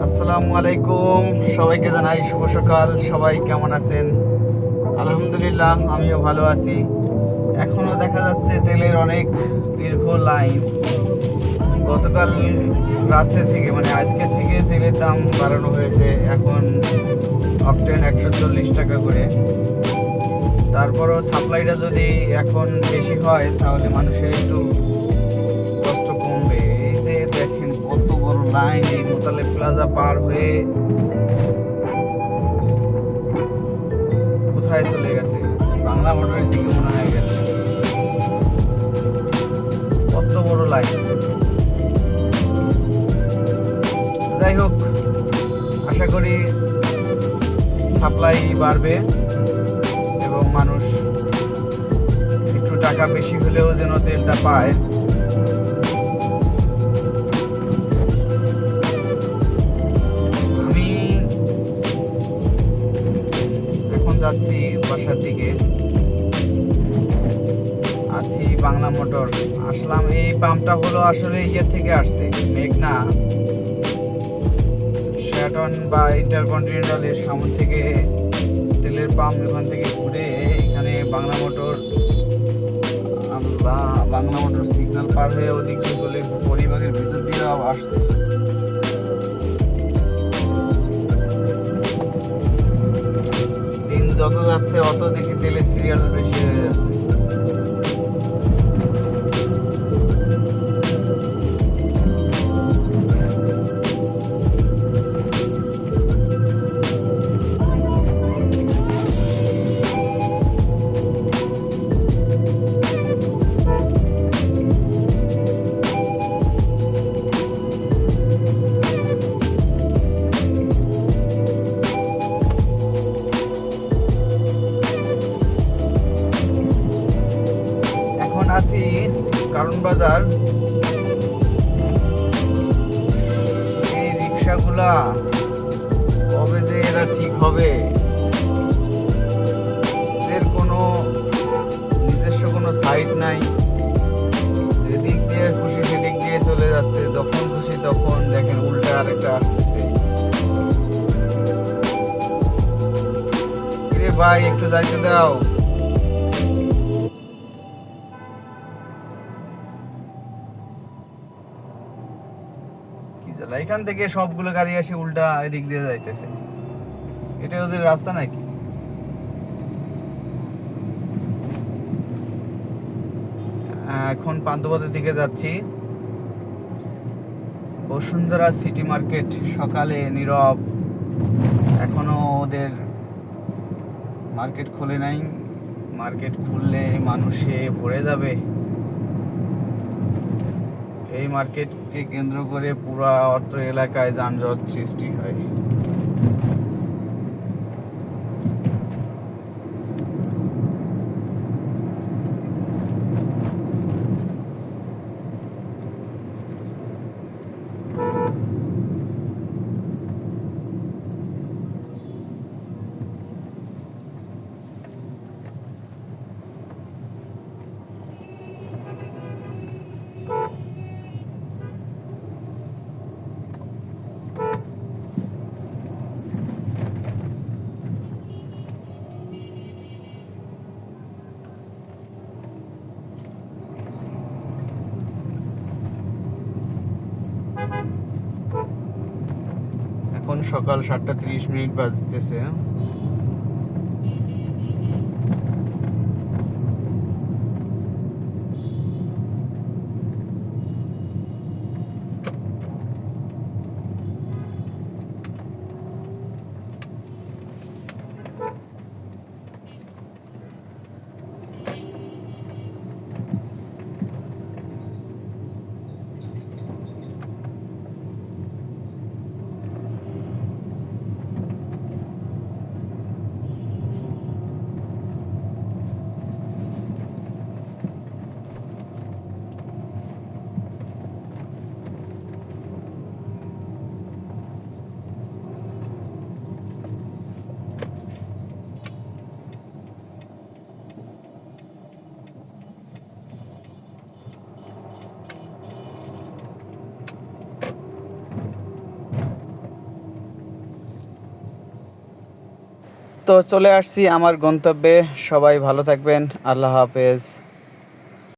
আসসালামু আলাইকুম, সবাইকে জানাই শুভ সকাল। সবাই কেমন আছেন? আলহামদুলিল্লাহ, আমিও ভালো আছি। এখনো দেখা যাচ্ছে তেলের অনেক দীর্ঘ লাইন। গতকাল রাত্রে থেকে মানে আজকে থেকে তেলের দাম বাড়ানো হয়েছে। এখন অকটেন 140 টাকা করে। তারপরও সাপ্লাইটা যদি এখন বেশি হয় তাহলে মানুষের একটু কষ্ট কমবে। এই যে দেখেন কত বড় লাইন, এই মোতালেব প্লাজা পার হয়ে কোথায় চলে গেছে, বাংলা মোটরের দিকে মনে হয় গেছে। কত বড় লাইন। যাই হোক, আশা করি সাপ্লাই বাড়বে এবং মানুষ একটু টাকা বেশি হলেও যেন তেলটা পায়। আমি এখন যাচ্ছি বাসার দিকে, আছি বাংলা মোটর। আসলাম, এই পাম্পটা হলো আসলে ইয়ে থেকে আসছে, মেঘনা শেরাটন বা ইন্টারকন্টিনেন্টালের সামনে থেকে তেলের পাম্প ওখান থেকে ঘুরে এখানে বাংলা মোটর, আল্লাহ, বাংলা মোটর সিগন্যাল পার হয়ে ওদিক দিয়ে চলে গেছে, পরিবারের ভিতর দিয়ে আসছে। দিন যত যাচ্ছে অত দেখি তেলের সিরিয়াল বেশি হয়ে যাচ্ছে। এখন আছি কারণ বাজার। এই রিক্সাগুলা কবে যে এরা ঠিক হবে, এদের কোনো নিজস্ব কোনো সাইট নাই। যেদিক দিয়ে খুশি সেদিক দিয়ে চলে যাচ্ছে, যখন খুশি তখন দেখেন উল্টা আরেকটা আসতেছে। কিরে ভাই, একটু যাইতে দাও। কি জ্বালা, এখান থেকে সবগুলো গাড়ি আসে উল্টা এদিক দিয়ে যাইতেছে। এটা ওদের রাস্তা নাকি? এখন পান্থপথের দিকে যাচ্ছি। বসুন্ধরা সিটি মার্কেট সকালে নীরব, এখনো ওদের মার্কেট খোলে নাই। মার্কেট খুললে মানুষে ভরে যাবে। এই মার্কেটকে কেন্দ্র করে পুরা অত্র এলাকায় যানজট সৃষ্টি হয়। এখন সকাল 7:30 বাজতেছে। তো চলে আসছি আমার গন্তব্যে। সবাই ভালো থাকবেন। আল্লাহ হাফেজ।